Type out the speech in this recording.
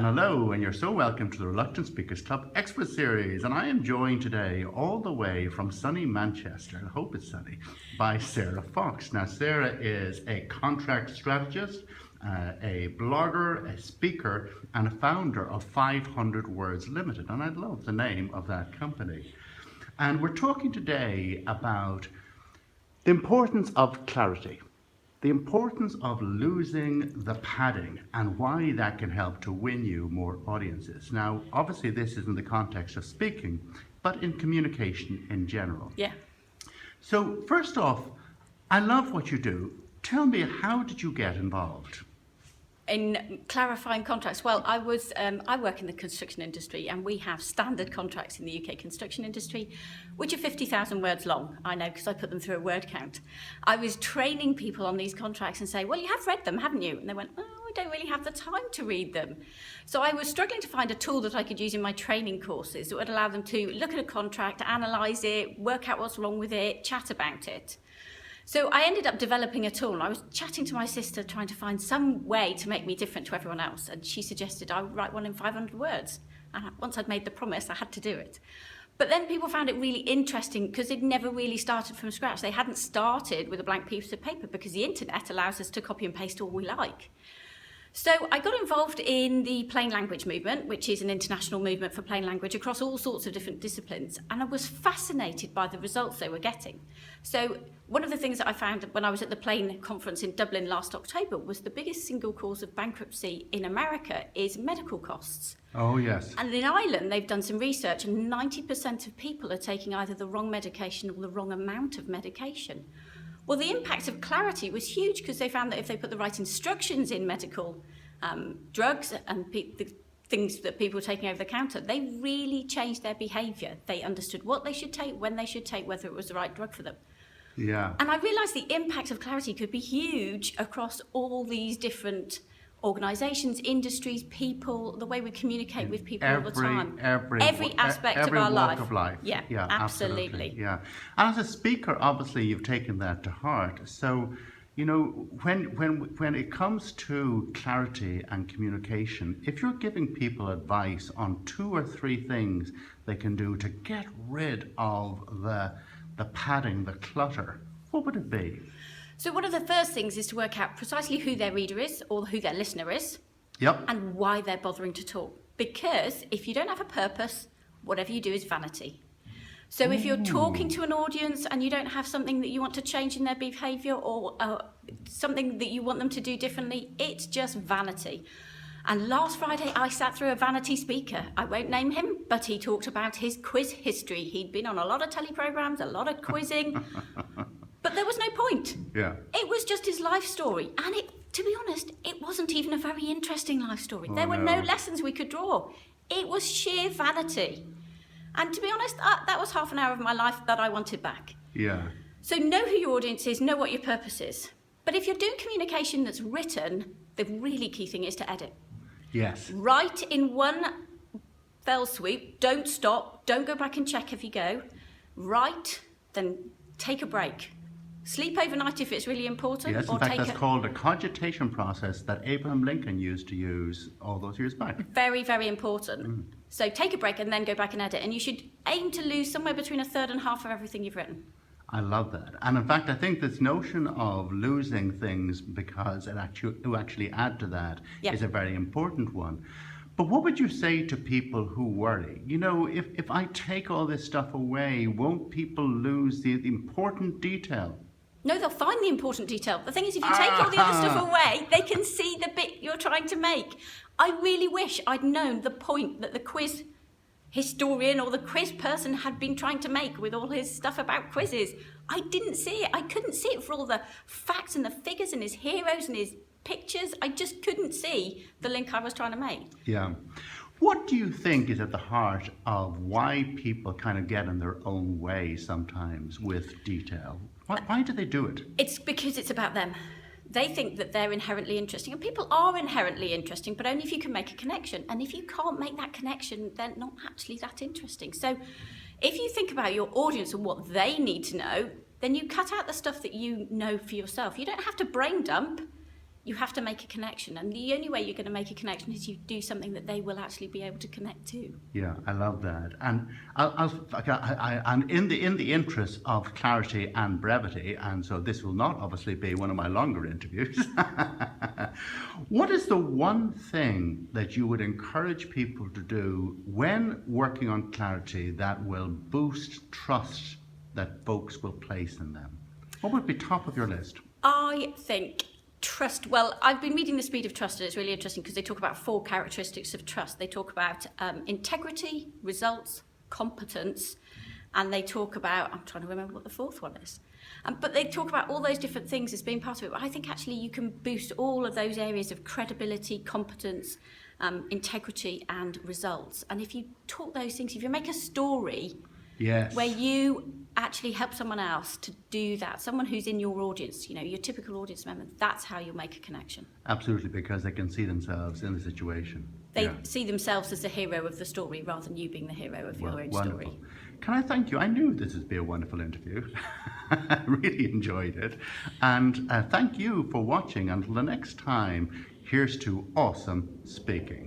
And hello, and you're so welcome to the Reluctant Speakers Club Expert Series. And I am joined today all the way from sunny Manchester, I hope it's sunny, by Sarah Fox. Now, Sarah is a contract strategist, a blogger, a speaker, and a founder of 500 Words Limited. And I love the name of that company. And we're talking today about the importance of clarity. The importance of losing the padding and why that can help to win you more audiences. Now, obviously this is in the context of speaking, but in communication in general. Yeah. So first off, I love what you do. Tell me, how did you get involved? In clarifying contracts, well, I work in the construction industry, and we have standard contracts in the UK construction industry, which are 50,000 words long. I know, because I put them through a word count. I was training people on these contracts and say, well, you have read them, haven't you? And they went, oh, I don't really have the time to read them. So I was struggling to find a tool that I could use in my training courses that would allow them to look at a contract, analyse it, work out what's wrong with it, chat about it. So I ended up developing a tool, and I was chatting to my sister trying to find some way to make me different to everyone else, and she suggested I write one in 500 words. And once I'd made the promise, I had to do it. But then people found it really interesting because they'd never really started from scratch. They hadn't started with a blank piece of paper because the internet allows us to copy and paste all we like. So I got involved in the plain language movement, which is an international movement for plain language across all sorts of different disciplines, and I was fascinated by the results they were getting. So one of the things that I found when I was at the Plain conference in Dublin last October was the biggest single cause of bankruptcy in America is medical costs. Oh, yes. And in Ireland, they've done some research, and 90% of people are taking either the wrong medication or the wrong amount of medication. Well, the impact of clarity was huge because they found that if they put the right instructions in medical drugs and the things that people were taking over the counter, they really changed their behaviour. They understood what they should take, when they should take, whether it was the right drug for them. Yeah. And I realised the impact of clarity could be huge across all these different organisations, industries, people, the way we communicate with people all the time. Every aspect of our life. Every walk of life. Yeah, absolutely. Yeah. And as a speaker, obviously, you've taken that to heart. So, you know, when it comes to clarity and communication, if you're giving people advice on 2 or 3 things they can do to get rid of the padding, the clutter, what would it be? So one of the first things is to work out precisely who their reader is or who their listener is. Yep. And why they're bothering to talk. Because if you don't have a purpose, whatever you do is vanity. So if you're talking to an audience and you don't have something that you want to change in their behaviour or something that you want them to do differently, it's just vanity. And last Friday, I sat through a vanity speaker. I won't name him, but he talked about his quiz history. He'd been on a lot of teleprograms, a lot of quizzing. But there was no point. Yeah. It was just his life story. And to be honest, it wasn't even a very interesting life story. There were no lessons we could draw. It was sheer vanity. And to be honest, that was half an hour of my life that I wanted back. Yeah. So know who your audience is, know what your purpose is. But if you're doing communication that's written, the really key thing is to edit. Yes. Write in one fell swoop. Don't stop. Don't go back and check if you go. Write, then take a break. Sleep overnight if it's really important. Yes, in fact, that's called a cogitation process that Abraham Lincoln used to use all those years back. Very, very important. So take a break and then go back and edit. And you should aim to lose somewhere between a third and half of everything you've written. I love that. And in fact, I think this notion of losing things because it actually add to that is a very important one. But what would you say to people who worry? You know, if I take all this stuff away, won't people lose the important detail? No, they'll find the important detail. The thing is, if you take all the other stuff away, they can see the bit you're trying to make. I really wish I'd known the point that the quiz historian or the quiz person had been trying to make with all his stuff about quizzes. I didn't see it. I couldn't see it for all the facts and the figures and his heroes and his pictures. I just couldn't see the link I was trying to make. Yeah. What do you think is at the heart of why people kind of get in their own way sometimes with detail? Why do they do it? It's because it's about them. They think that they're inherently interesting, and people are inherently interesting, but only if you can make a connection. And if you can't make that connection, they're not actually that interesting. So if you think about your audience and what they need to know, then you cut out the stuff that you know for yourself. You don't have to brain dump. you have to make a connection. And the only way you're going to make a connection is you do something that they will actually be able to connect to. Yeah, I love that. And and in the interest of clarity and brevity, and so this will not obviously be one of my longer interviews. What is the one thing that you would encourage people to do when working on clarity that will boost trust that folks will place in them? What would be top of your list? I think trust, well, I've been reading The Speed of Trust, and it's really interesting because they talk about 4 characteristics of trust. They talk about integrity, results, competence, and they talk about, I'm trying to remember what the 4th one is. But they talk about all those different things as being part of it. But I think actually you can boost all of those areas of credibility, competence, integrity, and results. And if you talk those things, if you make a story where you actually help someone else to do that, someone who's in your audience, you know, your typical audience member, that's how you'll make a connection. Absolutely, because they can see themselves in the situation. They see themselves as the hero of the story rather than you being the hero of your own wonderful story. Can I thank you? I knew this would be a wonderful interview. I really enjoyed it. And thank you for watching. Until the next time, here's to awesome speaking.